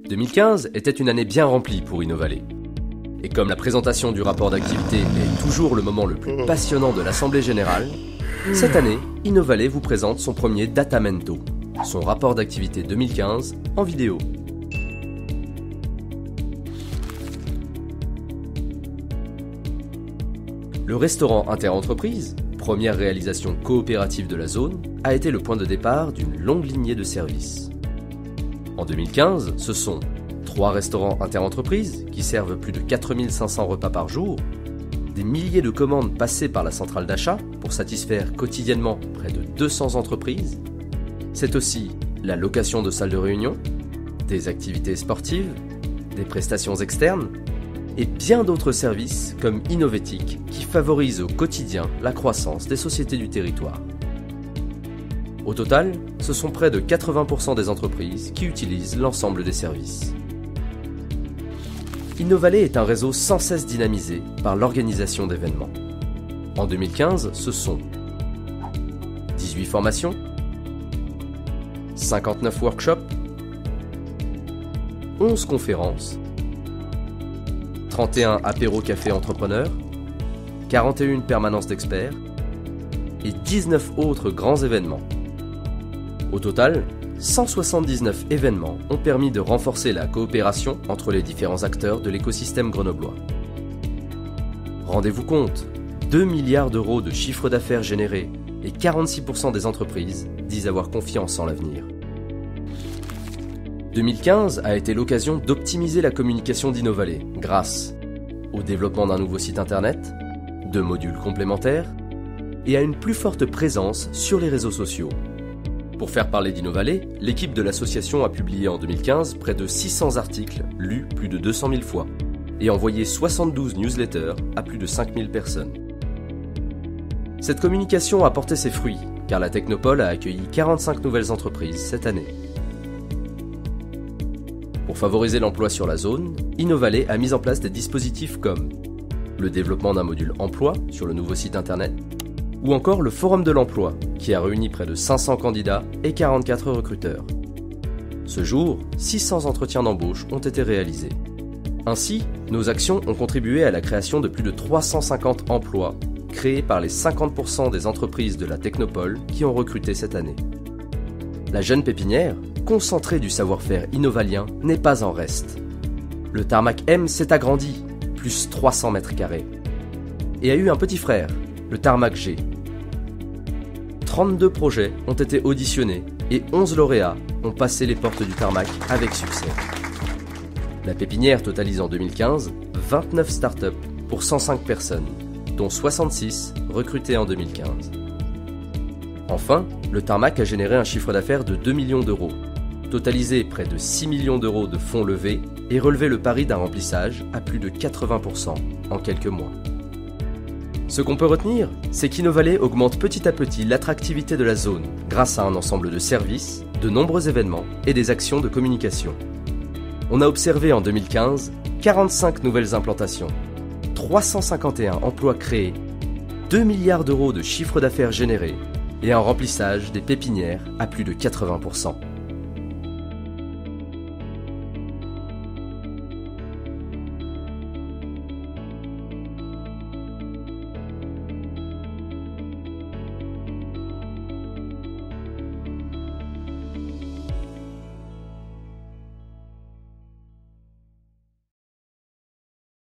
2015 était une année bien remplie pour Innovalet. Et comme la présentation du rapport d'activité est toujours le moment le plus passionnant de l'Assemblée Générale, cette année, Innovalet vous présente son premier Datamento, son rapport d'activité 2015 en vidéo. Le restaurant Interentreprise, première réalisation coopérative de la zone, a été le point de départ d'une longue lignée de services. En 2015, ce sont 3 restaurants Interentreprise qui servent plus de 4500 repas par jour, des milliers de commandes passées par la centrale d'achat pour satisfaire quotidiennement près de 200 entreprises. C'est aussi la location de salles de réunion, des activités sportives, des prestations externes et bien d'autres services comme Innovetic qui favorisent au quotidien la croissance des sociétés du territoire. Au total, ce sont près de 80% des entreprises qui utilisent l'ensemble des services. Innovalet est un réseau sans cesse dynamisé par l'organisation d'événements. En 2015, ce sont 18 formations, 59 workshops, 11 conférences, 31 apéro-café entrepreneurs, 41 permanences d'experts et 19 autres grands événements. Au total, 179 événements ont permis de renforcer la coopération entre les différents acteurs de l'écosystème grenoblois. Rendez-vous compte, 2 milliards d'euros de chiffre d'affaires générés et 46% des entreprises disent avoir confiance en l'avenir. 2015 a été l'occasion d'optimiser la communication d'Innovalet grâce au développement d'un nouveau site internet, de modules complémentaires et à une plus forte présence sur les réseaux sociaux. Pour faire parler d'Innovalet, l'équipe de l'association a publié en 2015 près de 600 articles lus plus de 200 000 fois et envoyé 72 newsletters à plus de 5000 personnes. Cette communication a porté ses fruits car la Technopole a accueilli 45 nouvelles entreprises cette année. Pour favoriser l'emploi sur la zone, Innovalet a mis en place des dispositifs comme le développement d'un module emploi sur le nouveau site internet, ou encore le Forum de l'emploi, qui a réuni près de 500 candidats et 44 recruteurs. Ce jour, 600 entretiens d'embauche ont été réalisés. Ainsi, nos actions ont contribué à la création de plus de 350 emplois, créés par les 50% des entreprises de la Technopole qui ont recruté cette année. La jeune pépinière, concentrée du savoir-faire innovalien, n'est pas en reste. Le Tarmac M s'est agrandi, plus 300 mètres carrés, et a eu un petit frère, le Tarmac G. 32 projets ont été auditionnés et 11 lauréats ont passé les portes du Tarmac avec succès. La pépinière totalise en 2015 29 startups pour 105 personnes, dont 66 recrutées en 2015. Enfin, le Tarmac a généré un chiffre d'affaires de 2 millions d'euros, totalisé près de 6 millions d'euros de fonds levés et relevé le pari d'un remplissage à plus de 80% en quelques mois. Ce qu'on peut retenir, c'est qu'Innovalet augmente petit à petit l'attractivité de la zone grâce à un ensemble de services, de nombreux événements et des actions de communication. On a observé en 2015 45 nouvelles implantations, 351 emplois créés, 2 milliards d'euros de chiffre d'affaires générés et un remplissage des pépinières à plus de 80%.